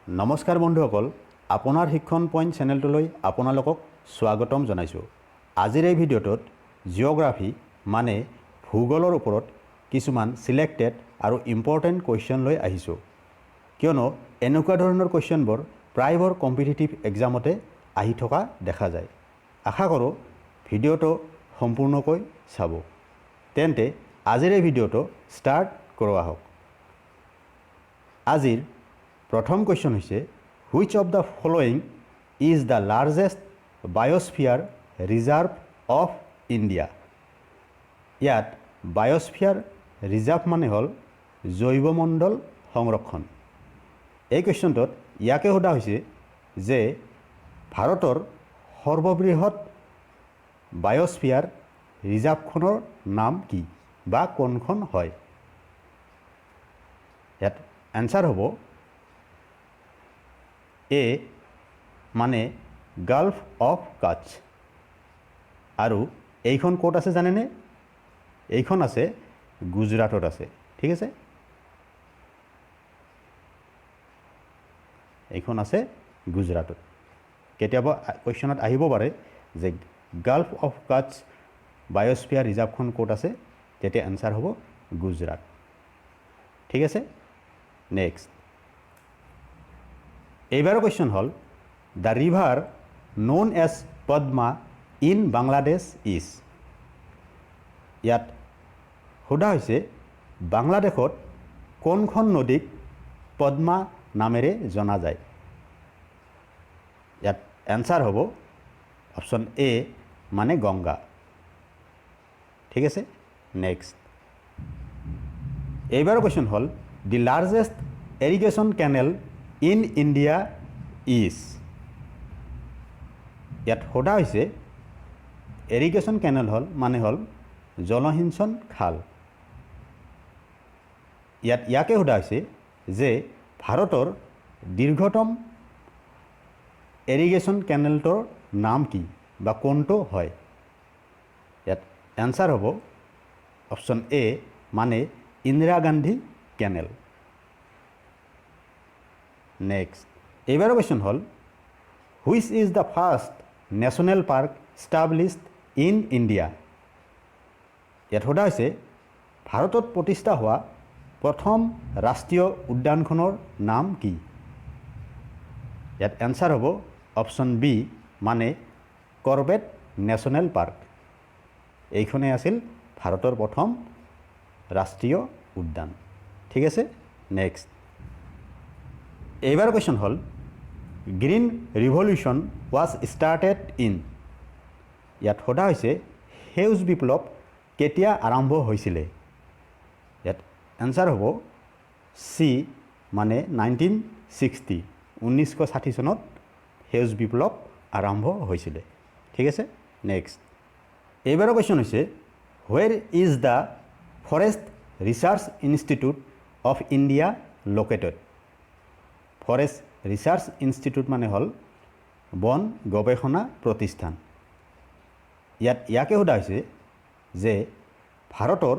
নমস্কাৰ বন্ধুসকল, আপোনাৰ শিক্ষণ পইণ্ট চেনেলটোলৈ আপোনালোকক স্বাগতম জনাইছোঁ। আজিৰ এই ভিডিঅ'টোত জিঅ'গ্ৰাফি মানে ভূগোলৰ ওপৰত কিছুমান সিলেক্টেড আৰু ইম্পৰ্টেণ্ট কুৱেশ্যন লৈ আহিছোঁ। কিয়নো এনেকুৱা ধৰণৰ কুৱেশ্যনবোৰ প্ৰায়বোৰ কম্পিটিটিভ এক্সামতে আহি থকা দেখা যায়। আশা কৰোঁ ভিডিঅ'টো সম্পূৰ্ণকৈ চাব। তেন্তে আজিৰ এই ভিডিঅ'টো ষ্টাৰ্ট কৰোঁ আহক। আজিৰ প্ৰথম কুৱেশ্যন হৈছে which of the following is the largest biosphere reserve of India. ইয়াত বায়োস্ফিয়াৰ ৰিজাৰ্ভ মানে হ'ল জৈৱমণ্ডল সংৰক্ষণ। এই কুৱেশ্যনটোত ইয়াকে সোধা হৈছে যে ভাৰতৰ সৰ্ববৃহৎ বায়োস্ফিয়াৰ ৰিজাৰ্ভখনৰ নাম কি বা কোনখন হয়। ইয়াত এনচাৰ হ'ব এ মানে গাল্ফ অফ কাচ্ছ। আৰু এইখন ক'ত আছে জানেনে? এইখন আছে গুজৰাটত আছে। ঠিক আছে, এইখন আছে গুজৰাটত। কেতিয়াবা কুৱেশ্যনত আহিব পাৰে যে গাল্ফ অফ কাচ্ছ বায়োস্ফিয়াৰ ৰিজাৰ্ভখন ক'ত আছে, তেতিয়া এনচাৰ হ'ব গুজৰাট। ঠিক আছে, নেক্সট এইবাৰৰ কুৱেশ্যন হ'ল the river known as Padma in Bangladesh is. ইয়াত সোধা হৈছে বাংলাদেশত কোনখন নদীক পদ্মা নামেৰে জনা যায়। ইয়াত এনচাৰ হ'ব অপশ্যন এ মানে গংগা। ঠিক আছে, নেক্সট এইবাৰৰ কুৱেশ্যন হ'ল the largest irrigation canal in India is. ইয়াত সোধা হৈছে ইৰিগেশ্যন কেনেল হ'ল জলসিঞ্চন খাল। ইয়াত ইয়াকে সোধা হৈছে যে ভাৰতৰ দীৰ্ঘতম ইৰিগেশ্যন কেনেলটোৰ নাম কি বা কোনটো হয়। ইয়াত এনচাৰ হ'ব অপশ্যন এ মানে ইন্দিৰা গান্ধী কেনেল। নেক্সট এইবাৰৰ কুৱেশ্যন হ'ল which is the first national park established in India. ইয়াত সোধা হৈছে ভাৰতত প্ৰতিষ্ঠা হোৱা প্ৰথম ৰাষ্ট্ৰীয় উদ্যানখনৰ নাম কি। ইয়াত এনচাৰ হ'ব অপশ্যন বি মানে কৰ্বেট নেশ্যনেল পাৰ্ক। এইখনেই আছিল ভাৰতৰ প্ৰথম ৰাষ্ট্ৰীয় উদ্যান। ঠিক আছে, নেক্সট এইবাৰ কুৱেশ্যন হ'ল green revolution was started in. ইয়াত সোধা হৈছে সেউজ বিপ্লৱ কেতিয়া আৰম্ভ হৈছিলে। ইয়াত এনচাৰ হ'ব চি মানে 1960, 1960 চনত সেউজ বিপ্লৱ আৰম্ভ হৈছিলে। ঠিক আছে, নেক্সট এইবাৰৰ কুৱেশ্যন হৈছে where is the forest research institute of India located. Forest research institute মানে হ'ল বন গৱেষণা প্ৰতিষ্ঠান। ইয়াত ইয়াকে সোধা হৈছে যে ভাৰতৰ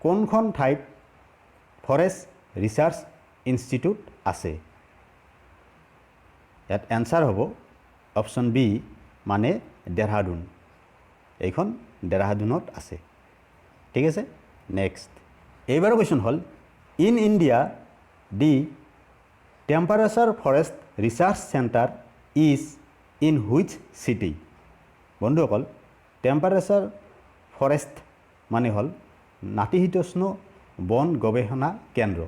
কোনখন ঠাইত ফৰেষ্ট ৰিচাৰ্চ ইনষ্টিটিউট আছে। ইয়াত এনচাৰ হ'ব অপশ্যন বি মানে দেহৰাদুন। এইখন দেহৰাদুনত আছে। ঠিক আছে, নেক্সট এইবাৰৰ কুৱেশ্যন হ'ল in India the temperature forest research centre is in which city. বন্ধুসকল, টেম্পাৰেচাৰ ফৰেষ্ট মানে হ'ল নাতিশীতোষ্ণ বন গৱেষণা কেন্দ্ৰ।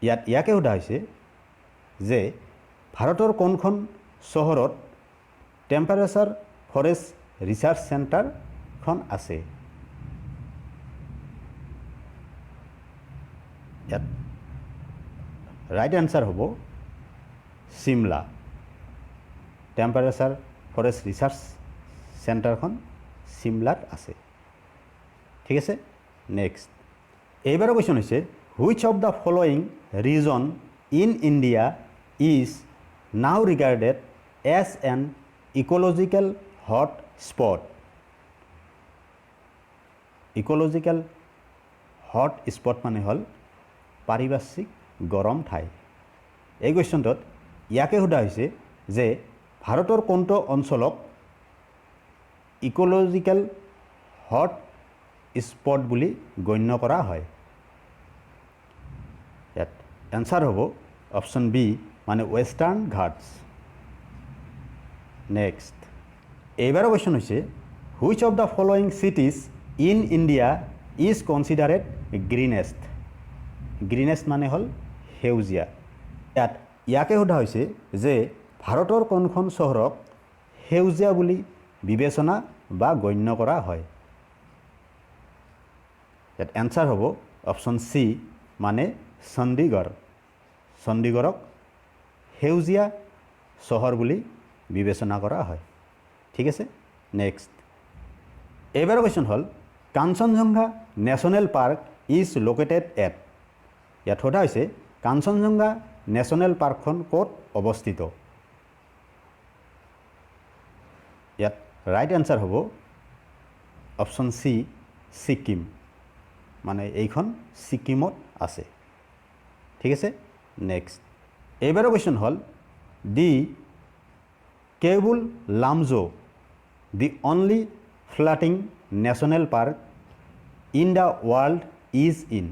ইয়াত ইয়াকে সোধা হৈছে যে ভাৰতৰ কোনখন চহৰত টেম্পাৰেচাৰ ফৰেষ্ট ৰিচাৰ্চ চেণ্টাৰখন আছে। ইয়াত ৰাইট এনচাৰ হ'ব চিমলা। টেম্পাৰেচাৰ ফৰেষ্ট ৰিচাৰ্চ চেণ্টাৰখন চিমলাত আছে। ঠিক আছে, নেক্সট এইবাৰৰ কুৱেশ্যন হৈছে which of the following region in India is now regarded as an ecological hot spot. Ecological hot spot মানে হ'ল পাৰিপাৰ্শ্বিক গৰম ঠাই এই কুৱেশ্যনটোত ইয়াকে সোধা হৈছে যে ভাৰতৰ কোনটো অঞ্চলক ইকোলজিক্যাল হট স্পট বুলি গণ্য কৰা হয় ইয়াত এনসাৰ হ'ব অপশ্যন বি মানে ৱেষ্টাৰ্ণ ঘাটছ নেক্সট এইবাৰৰ কুৱেশ্যন হৈছে which of the following cities in India is considered greenest greenest মানে হ'ল সেউজীয়া ইয়াত ইয়াকে সোধা হৈছে যে ভাৰতৰ কোনখন চহৰক সেউজীয়া বুলি বিবেচনা বা গণ্য কৰা হয় ইয়াত এনসাৰ হ'ব অপশ্যন সি মানে চণ্ডীগড় চণ্ডীগড়ক সেউজীয়া চহৰ বুলি বিবেচনা কৰা হয় ঠিক আছে নেক্সট এইবাৰৰ কুৱেশ্যন হ'ল Kanchenjunga national park is located at ইয়াত সোধা হৈছে কাঞ্চনজংঘা নেশ্যনেল পাৰ্কখন ক'ত অৱস্থিত ইয়াত ৰাইট এনসাৰ হ'ব অপশ্যন সি ছিকিম মানে এইখন ছিকিমত আছে ঠিক আছে নেক্সট এইবাৰৰ কুৱেশ্যন হ'ল the Keibul Lamjao the only floating national park in the world is in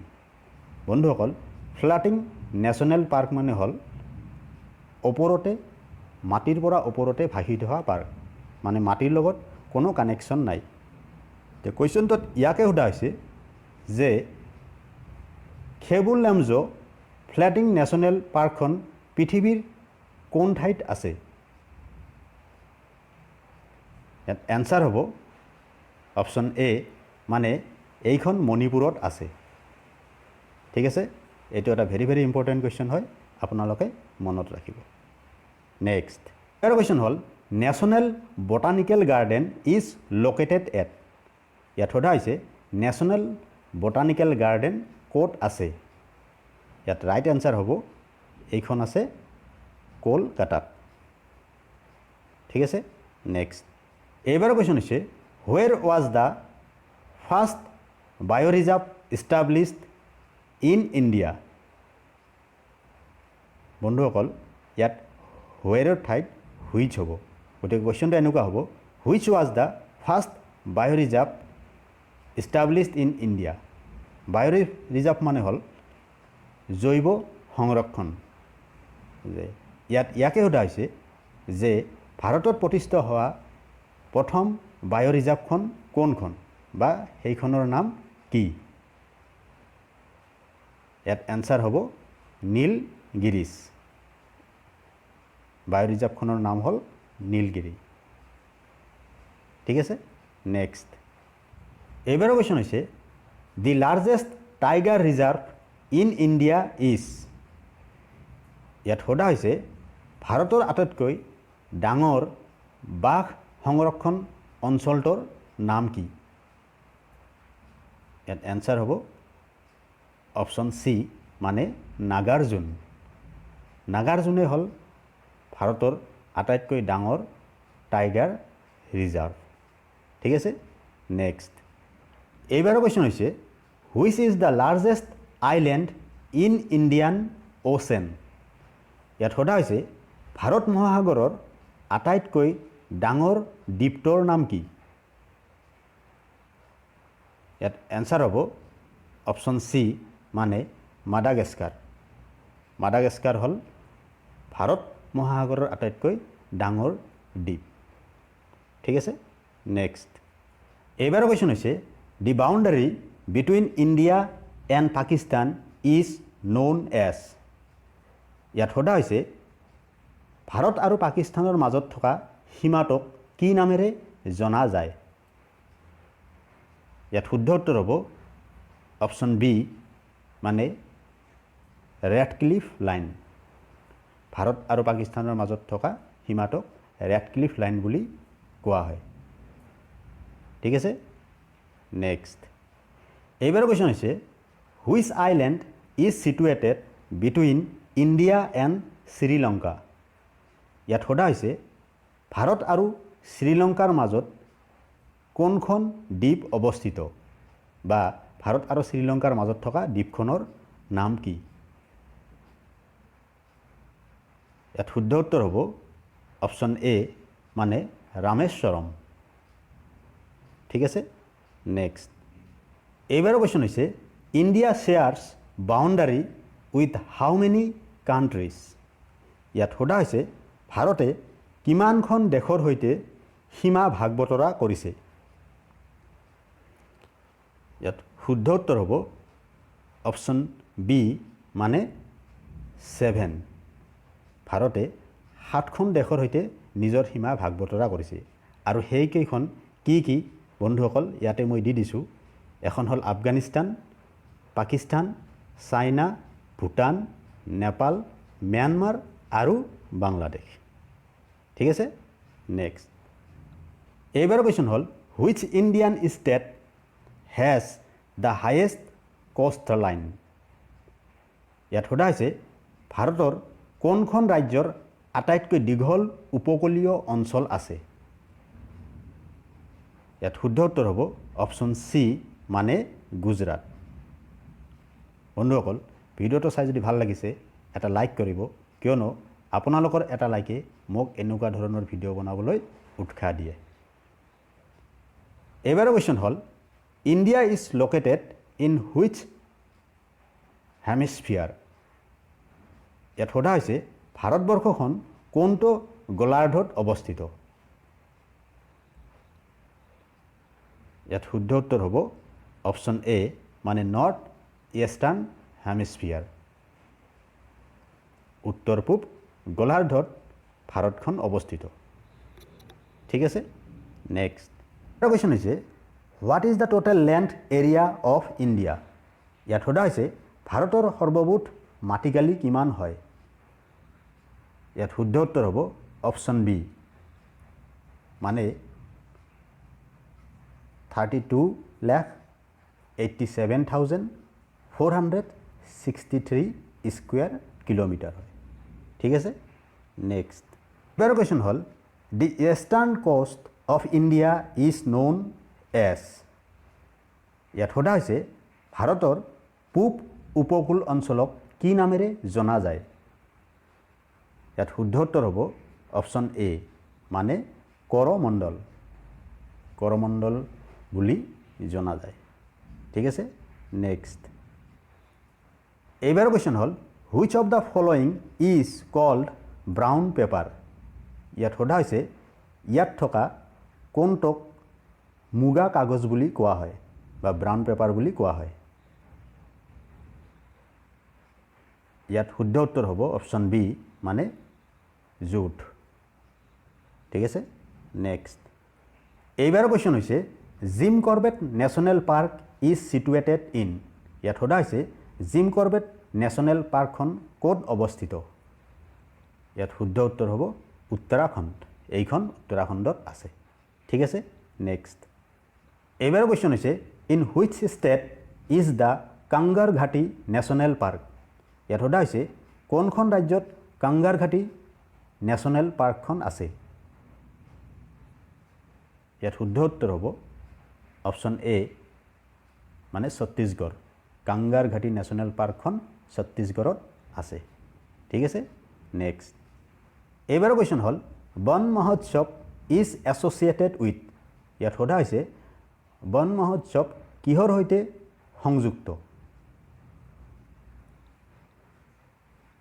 বন্ধুসকল ফ্লোটিং নেশ্যনেল পাৰ্ক মানে হ'ল ওপৰতে মাটিৰ পৰা ওপৰতে ভাহি থকা পাৰ্ক মানে মাটিৰ লগত কোনো কানেকশ্যন নাই তো কুৱেশ্যনটোত ইয়াকে সোধা হৈছে যে কেবুল লামজো ফ্লোটিং নেশ্যনেল পাৰ্কখন পৃথিৱীৰ কোন ঠাইত আছে ইয়াত এনসাৰ হ'ব অপশ্যন এ মানে এইখন মণিপুৰত আছে ঠিক আছে এইটো এটা ভেৰি ভেৰি ইম্পৰ্টেণ্ট কুৱেশ্যন হয় আপোনালোকে মনত ৰাখিব নেক্সট ইয়াৰ কুৱেশ্যন হ'ল national botanical garden is located at ইয়াত সোধা হৈছে নেশ্যনেল বটানিকেল গাৰ্ডেন ক'ত আছে ইয়াত ৰাইট এনসাৰ হ'ব এইখন আছে কলকাতাত ঠিক আছে নেক্সট এইবাৰৰ কুৱেশ্যন হৈছে where was the first bio reserve established in India বন্ধুসকল ইয়াত হুৱেৰৰ ঠাইত হুইচ হ'ব গতিকে কুৱেশ্যনটো এনেকুৱা হ'ব which was the first bio reserve established in India bio reserve মানে হ'ল জৈৱ সংৰক্ষণ যে ইয়াকে সোধা হৈছে যে ভাৰতত প্ৰতিষ্ঠিত হোৱা প্ৰথম বায়'ৰিজাৰ্ভখন কোনখন বা সেইখনৰ নাম কি ইয়াত এনসাৰ হ'ব নীলগিৰিছ বায়'ৰিজাৰ্ভখনৰ নাম হ'ল নীলগিৰি ঠিক আছে নেক্সট এইবাৰৰ কুৱেশ্যন হৈছে the largest tiger reserve in India is ইয়াত সোধা হৈছে ভাৰতৰ আটাইতকৈ ডাঙৰ বাঘ সংৰক্ষণ অঞ্চলটোৰ নাম কি ইয়াত এনসাৰ হ'ব অপশ্যন সি মানে নাগাৰ্জুন নাগাৰ্জুনে হ'ল ভাৰতৰ আটাইতকৈ ডাঙৰ টাইগাৰ ৰিজাৰ্ভ ঠিক আছে নেক্সট এইবাৰৰ কুৱেশ্যন হৈছে which is the largest island in Indian ocean ইয়াত সোধা হৈছে ভাৰত মহাসাগৰৰ আটাইতকৈ ডাঙৰ দ্বীপটোৰ নাম কি ইয়াত এনসাৰ হ'ব অপশ্যন সি মানে মাডাগাস্কাৰ মাডাগাস্কাৰ হ'ল ভাৰত মহাসাগৰৰ আটাইতকৈ ডাঙৰ দ্বীপ ঠিক আছে নেক্সট এইবাৰৰ কুৱেশ্যন হৈছে the boundary between India and Pakistan is known as ইয়াত সোধা হৈছে ভাৰত আৰু পাকিস্তানৰ মাজত থকা সীমাটোক কি নামেৰে জনা যায় ইয়াত শুদ্ধ উত্তৰ হ'ব অপশ্যন বি মানে ৰেড ক্লিফ লাইন ভাৰত আৰু পাকিস্তানৰ মাজত থকা সীমাটোক ৰেড ক্লিফ লাইন বুলি কোৱা হয় ঠিক আছে নেক্সট এইবাৰৰ কুৱেশ্যন হৈছে which island is situated between India and Sri Lanka ইয়াত সোধা হৈছে ভাৰত আৰু শ্ৰীলংকাৰ মাজত কোনখন দ্বীপ অৱস্থিত বা ভাৰত আৰু শ্ৰীলংকাৰ মাজত থকা দ্বীপখনৰ নাম কি ইয়াত শুদ্ধ উত্তৰ হ'ব অপশ্যন এ মানে ৰামেশ্বৰম ঠিক আছে নেক্সট এইবাৰৰ কোৱেশ্চন হৈছে India shares boundary with how many countries ইয়াত সোধা হৈছে ভাৰতে কিমানখন দেশৰ সৈতে সীমা ভাগ বতৰা কৰিছে ইয়াত শুদ্ধ উত্তৰ হ'ব অপশ্যন বি মানে 7 ভাৰতে 7খন দেশৰ সৈতে নিজৰ সীমা ভাগ বতৰা কৰিছে আৰু সেইকেইখন কি বন্ধুসকল ইয়াতে মই দি দিছোঁ এখন হ'ল আফগানিস্তান পাকিস্তান চাইনা ভূটান নেপাল ম্যানমাৰ আৰু বাংলাদেশ ঠিক আছে নেক্সট এইবাৰৰ কোৱেশ্চন হ'ল which Indian state has the highest coast line ইয়াত সোধা হৈছে ভাৰতৰ কোনখন ৰাজ্যৰ আটাইতকৈ দীঘল উপকূলীয় অঞ্চল আছে ইয়াত শুদ্ধ উত্তৰ হ'ব অপশ্যন সি মানে গুজৰাট বন্ধুসকল ভিডিঅ'টো চাই যদি ভাল লাগিছে এটা লাইক কৰিব কিয়নো আপোনালোকৰ এটা লাইকে মোক এনেকুৱা ধৰণৰ ভিডিঅ' বনাবলৈ উৎসাহ দিয়ে এইবাৰৰ কোৱেশ্চন হ'ল India is located in which হেমিস্ফিয়াৰ ইয়াত সোধা হৈছে ভাৰতবৰ্ষখন কোনটো গোলাৰ্ধত অৱস্থিত ইয়াত শুদ্ধ উত্তৰ হ'ব অপশ্যন এ মানে নৰ্থ ইষ্টাৰ্ণ হেমিস্ফিয়াৰ উত্তৰ পূব গোলাৰ্ধত ভাৰতখন অৱস্থিত ঠিক আছে নেক্সট এটা কোৱেশ্চন হৈছে what is the total land area of India ইয়াত সোধা হৈছে ভাৰতৰ সৰ্বমুঠ মাটিকালি কিমান হয় ইয়াত শুদ্ধ উত্তৰ হ'ব অপশ্যন বি মানে 32,87,463 স্কুৱেৰ কিলোমিটাৰ হয় ঠিক আছে নেক্সট এবাৰ কোৱেশ্চন হ'ল the eastern coast of India is known as ইয়াত সোধা হৈছে ভাৰতৰ পূব উপকূল অঞ্চলক কি নামেৰে জনা যায় ইয়াত শুদ্ধ উত্তৰ হ'ব অপশ্যন এ মানে কৰমণ্ডল বুলি জনা যায় ঠিক আছে নেক্সট এইবাৰ কোৱেশ্চন হ'ল which of the following is called brown paper ইয়াত সোধা হৈছে ইয়াত থকা কোনটোক মুগা কাগজ বুলি কোৱা হয় বা ব্ৰাউন পেপাৰ বুলি কোৱা হয় ইয়াত শুদ্ধ উত্তৰ হ'ব অপশ্যন বি মানে জুট ঠিক আছে নেক্সট এইবাৰৰ কোৱেশ্চন হৈছে gym Corbett national park is situated in ইয়াত সোধা হৈছে জিম কৰ্বেট নেশ্যনেল পাৰ্কখন ক'ত অৱস্থিত ইয়াত শুদ্ধ উত্তৰ হ'ব উত্তৰাখণ্ড এইখন উত্তৰাখণ্ডত আছে ঠিক আছে নেক্সট এইবাৰৰ কোৱেশ্চন হৈছে in which state is the Kanger Ghati national park ইয়াত সোধা হৈছে কোনখন ৰাজ্যত কাংগাৰ ঘাটি নেশ্যনেল পাৰ্কখন আছে ইয়াত শুদ্ধ উত্তৰ হ'ব অপশ্যন এ মানে ছত্তীশগড় কাংগাৰ ঘাটি নেশ্যনেল পাৰ্কখন ছত্তীশগড়ত আছে ঠিক আছে নেক্সট এইবাৰৰ কোৱেশ্চন হ'ল বন মহোৎসৱ ইজ এছ'চিয়েটেড উইথ ইয়াত সোধা হৈছে বন মহোৎসৱ কিহৰ সৈতে সংযুক্ত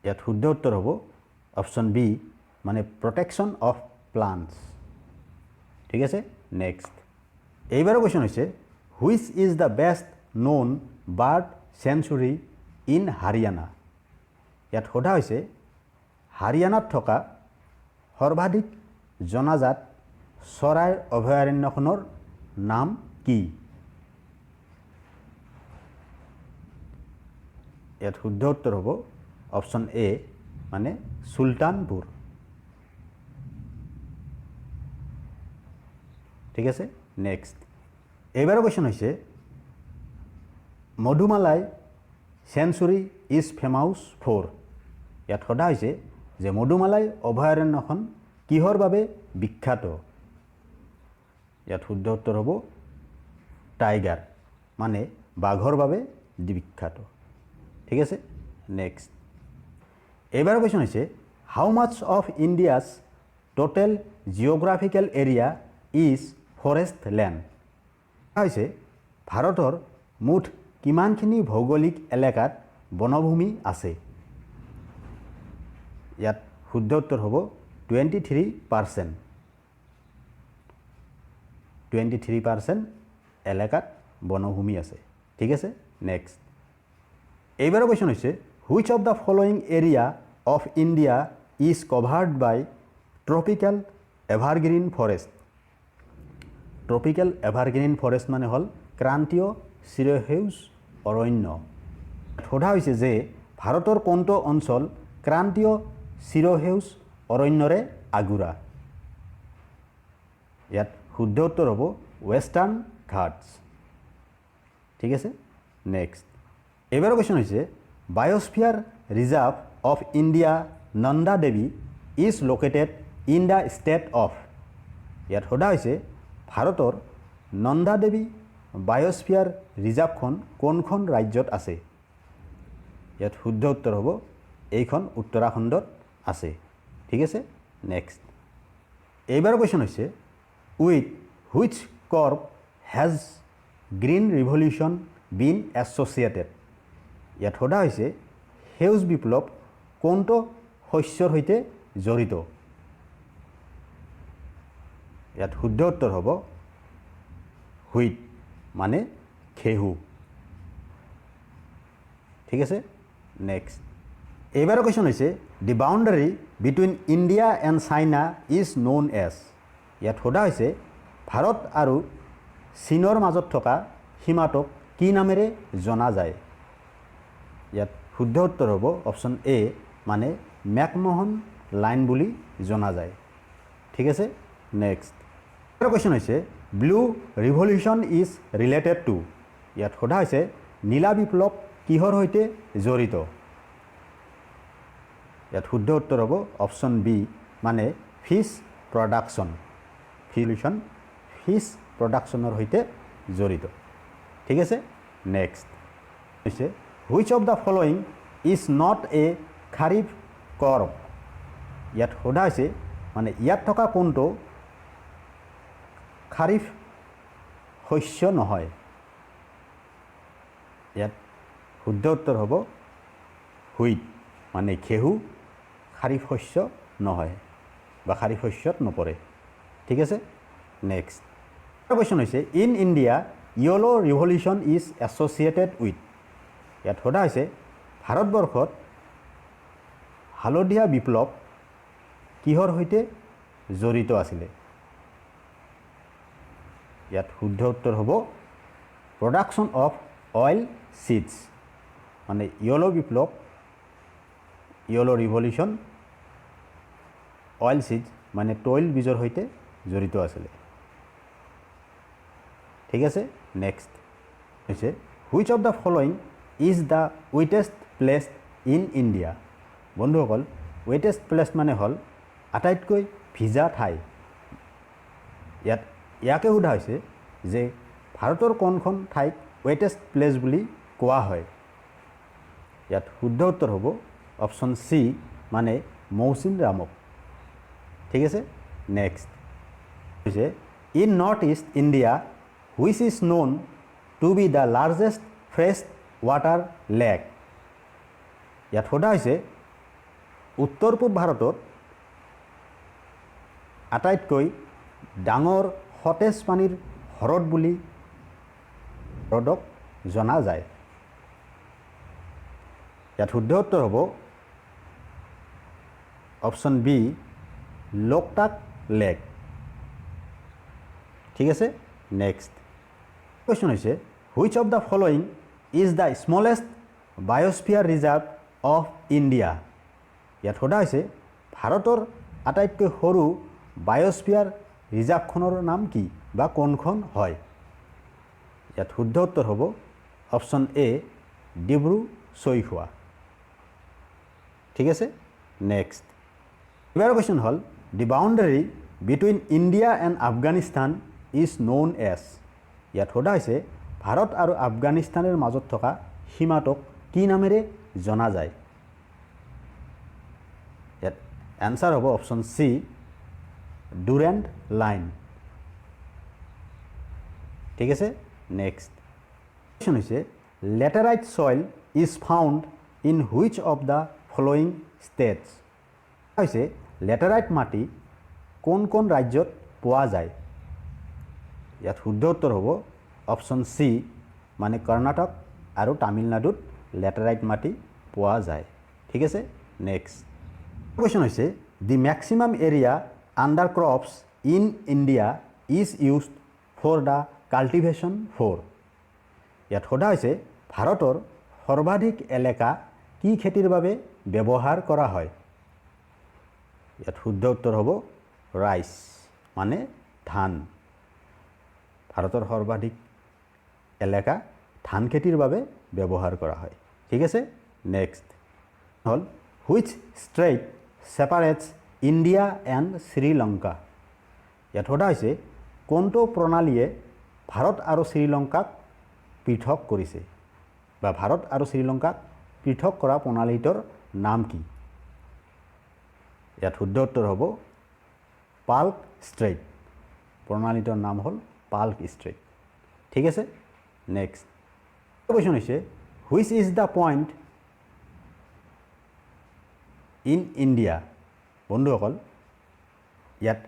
ইয়াত শুদ্ধ উত্তৰ হ'ব অপশ্যন বি মানে প্ৰটেকশ্যন অফ প্লাণ্টছ ঠিক আছে নেক্সট এইবাৰৰ কোৱেশ্চন হৈছে which is the best known bird sanctuary in Haryana ইয়াত সোধা হৈছে হাৰিয়ানাত থকা সৰ্বাধিক জনাজাত চৰাইৰ অভয়াৰণ্যখনৰ নাম কি ইয়াত শুদ্ধ উত্তৰ হ'ব অপশ্যন এ মানে চুলতানপুৰ ঠিক আছে নেক্সট এইবাৰৰ কোৱেশ্চন হৈছে মধুমালাই চেঞ্চুৰী ইজ ফেমাউছ ফৰ ইয়াত সোধা হৈছে যে মধুমালাই অভয়াৰণ্যখন কিহৰ বাবে বিখ্যাত ইয়াত শুদ্ধ উত্তৰ হ'ব টাইগাৰ মানে বাঘৰ বাবে বিখ্যাত ঠিক আছে নেক্সট এইবাৰ কোৱেশ্চন হৈছে how much of India's total geographical area is forest land হৈছে ভাৰতৰ মুঠ কিমানখিনি ভৌগোলিক এলেকাত বনভূমি আছে ইয়াত শুদ্ধ উত্তৰ হ'ব 23% 23% এলেকাত বনভূমি আছে ঠিক আছে নেক্সট এইবাৰ কোৱেশ্চন হৈছে which of the following area of India is covered by tropical evergreen forest tropical evergreen forest মানে হ'ল ক্ৰান্তীয় চিৰসেউজ অৰণ্য সোধা হৈছে যে ভাৰতৰ কোনটো অঞ্চল ক্ৰান্তীয় চিৰসেউজ অৰণ্যৰে আগুৰা ইয়াত শুদ্ধ উত্তৰ হ'ব ৱেষ্টাৰ্ণ ঘাটছ ঠিক আছে নেক্সট এইবাৰ কোৱেশ্চন হৈছে biosphere reserve of India Nanda Devi is located in the state of ইয়াত সোধা হৈছে ভাৰতৰ নন্দা দেৱী বায়োস্ফিয়াৰ ৰিজাৰ্ভখন কোনখন ৰাজ্যত আছে ইয়াত শুদ্ধ উত্তৰ হ'ব এইখন উত্তৰাখণ্ডত আছে ঠিক আছে নেক্সট এইবাৰ কোৱেশ্চন হৈছে with which crop has green revolution been associated ইয়াত সোধা হৈছে সেউজ বিপ্লৱ কোনটো শস্যৰ সৈতে জড়িত ইয়াত শুদ্ধ উত্তৰ হ'ব হুইট মানে ঘেঁহু ঠিক আছে নেক্সট এইবাৰ কোৱেশ্চন হৈছে the boundary between India and China is known as ইয়াত সোধা হৈছে ভাৰত আৰু চীনৰ মাজত থকা সীমাটোক কি নামেৰে জনা যায় ইয়াত শুদ্ধ উত্তৰ হ'ব অপশ্যন এ মানে মেকমোহন লাইন বুলি জনা যায় ঠিক আছে নেক্সট কোৱেশ্চন হৈছে blue revolution is related to ইয়াত সোধা হৈছে নীলা বিপ্লৱ কিহৰ সৈতে জড়িত ইয়াত শুদ্ধ উত্তৰ হ'ব অপশ্যন বি মানে ফিছ প্ৰডাকশ্যন ৰিভলিউশ্যন ফিছ প্ৰডাকশ্যনৰ সৈতে জড়িত ঠিক আছে নেক্সট হৈছে which of the following is not a kharif crop ইয়াত সোধা হৈছে মানে ইয়াত থকা কোনটো খাৰিফ শস্য নহয় ইয়াত শুদ্ধ উত্তৰ হ'ব হুইট মানে ঘেঁহু খাৰিফ শস্য নহয় বা খাৰিফ শস্যত নপৰে ঠিক আছে নেক্সট কোৱেশ্চন হৈছে in India yellow revolution is associated with ইয়াত সোধা হৈছে ভাৰতবৰ্ষত হালধীয়া বিপ্লৱ কিহৰ সৈতে জড়িত আছিলে ইয়াত শুদ্ধ উত্তৰ হ'ব প্ৰডাকশ্যন অফ অইল চিডছ মানে য়েলো বিপ্লৱ য়েলো ৰিভলিউশ্যন অইল চিডছ মানে তৈল বীজৰ সৈতে জড়িত আছিলে ঠিক আছে নেক্সট হৈছে which of the following is the wettest place in India বন্ধুসকল ৱেটেষ্ট প্লেচ মানে হ'ল আটাইতকৈ ভিজা ঠাই ইয়াকে সোধা হৈছে যে ভাৰতৰ কোনখন ঠাইক ৱেটেষ্ট প্লেচ বুলি কোৱা হয় ইয়াত শুদ্ধ উত্তৰ হ'ব অপশ্যন চি মানে মৌচিন ৰামক ঠিক আছে নেক্সট হৈছে in north east India which is known to be the largest fresh water lake ইয়াত সোধা হৈছে উত্তৰ পূব ভাৰতত আটাইতকৈ ডাঙৰ সতেজ পানীৰ হ্ৰদ বুলি হ্ৰদক জনা যায় ইয়াত শুদ্ধ উত্তৰ হ'ব অপশ্যন বি লোকটাক লেক ঠিক আছে নেক্সট কোৱেশ্চন হৈছে which of the following is the smallest biosphere reserve of India ইয়াত সোধা হৈছে ভাৰতৰ আটাইতকৈ সৰু বায়োস্ফিয়াৰ ৰিজাৰ্ভখনৰ নাম কি বা কোনখন হয় ইয়াত শুদ্ধ উত্তৰ হ'ব অপশ্যন এ ডিব্ৰু চৈখোৱা ঠিক আছে নেক্সট এইবাৰ কোৱেশ্চন হ'ল the boundary between India and Afghanistan is known as ইয়াত সোধা হৈছে ভাৰত আৰু আফগানিস্তানৰ মাজত থকা সীমাটোক কি নামেৰে জনা যায় ইয়াত এনসাৰ হ'ব অপশন সি ডুৰেণ্ড লাইন ঠিক আছে নেক্সট কোৱেশ্চন হৈছে laterite soil is found in which of the following states হৈছে লেটেৰাইট মাটি কোন কোন ৰাজ্যত পোৱা যায় ইয়াত শুদ্ধ উত্তৰ হ'ব অপশন সি মানে কৰ্ণাটক আৰু তামিলনাডুত লেটেৰাইট মাটি পোৱা যায় ঠিক আছে নেক্সট কোৱেশ্চন হৈছে the maximum area under crops in India is used for the cultivation for ইয়াত সোধা হৈছে ভাৰতৰ সৰ্বাধিক এলেকা কি খেতিৰ বাবে ব্যৱহাৰ কৰা হয় ইয়াত শুদ্ধ উত্তৰ হ'ব ৰাইচ মানে ধান ভাৰতৰ সৰ্বাধিক এলেকা ধান খেতিৰ বাবে ব্যৱহাৰ কৰা হয় ঠিক আছে নেক্সট হল which strait separates India and Sri Lanka ইয়াত সোধা হৈছে কোনটো প্ৰণালীয়ে ভাৰত আৰু শ্ৰীলংকাক পৃথক কৰিছে বা ভাৰত আৰু শ্ৰীলংকাক পৃথক কৰা প্ৰণালীটোৰ নাম কি ইয়াত শুদ্ধ উত্তৰ হ'ব পাল্ক ষ্ট্ৰেইট প্ৰণালীটোৰ নাম হ'ল পাল্ক ষ্ট্ৰেইট ঠিক আছে নেক্সট কোৱেশ্চন হৈছে which is the point in India বন্ধুসকল ইয়াত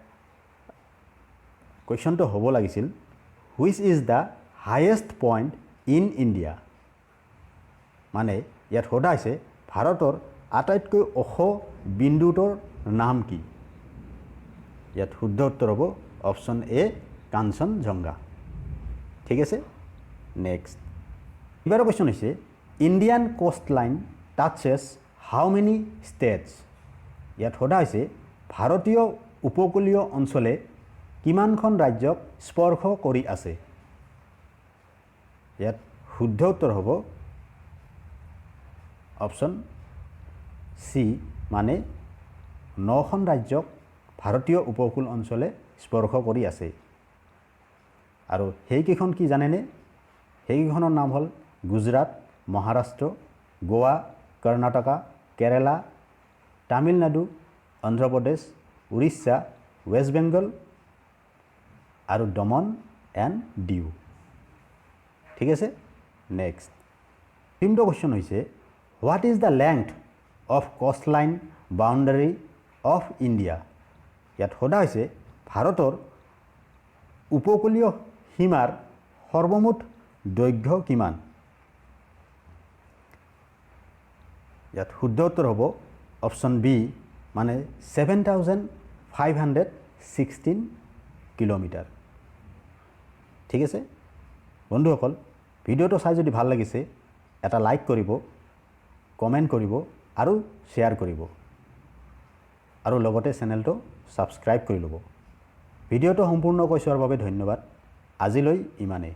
কুৱেশ্যনটো হ'ব লাগিছিল which is the highest point in India মানে ইয়াত সোধা হৈছে ভাৰতৰ আটাইতকৈ ওখ বিন্দুটোৰ নাম কি ইয়াত শুদ্ধ উত্তৰ হ'ব অপশ্যন এ কাঞ্চনজংঘা ঠিক আছে নেক্সট এবাৰ কুৱেশ্যন হৈছে ইণ্ডিয়ান কোষ্টলাইন টাচেছ হাউ মেনি ষ্টেটছ ইয়াত সোধা হৈছে ভাৰতীয় উপকূলীয় অঞ্চলে কিমানখন ৰাজ্যক স্পৰ্শ কৰি আছে ইয়াত শুদ্ধ উত্তৰ হ'ব অপশ্যন সি মানে 9খন ৰাজ্যক ভাৰতীয় উপকূল অঞ্চলে স্পৰ্শ কৰি আছে আৰু সেইকেইখন কি জানেনে সেইকেইখনৰ নাম হ'ল গুজৰাট মহাৰাষ্ট্ৰ গোৱা কৰ্ণাটকা কেৰালা তামিলনাডু অন্ধ্ৰপ্ৰদেশ উৰিষ্যা ৱেষ্ট বেংগল আৰু দমন এণ্ড ডিউ ঠিক আছে নেক্সট তিনিটা কুৱেশ্যন হৈছে what is the length of coastline boundary of India ইয়াত সোধা হৈছে ভাৰতৰ উপকূলীয় সীমাৰ সৰ্বমুঠ দৈৰ্ঘ্য কিমান ইয়াত শুদ্ধ উত্তৰ হ'ব অপশ্যন বি মানে 7,516 কিলোমিটাৰ ঠিক আছে বন্ধুসকল ভিডিঅ'টো চাই যদি ভাল লাগিছে এটা লাইক কৰিব কমেণ্ট কৰিব আৰু শ্বেয়াৰ কৰিব আৰু লগতে চেনেলটো ছাবস্ক্ৰাইব কৰি ল'ব ভিডিঅ'টো সম্পূৰ্ণকৈ চোৱাৰ বাবে ধন্যবাদ আজিলৈ ইমানেই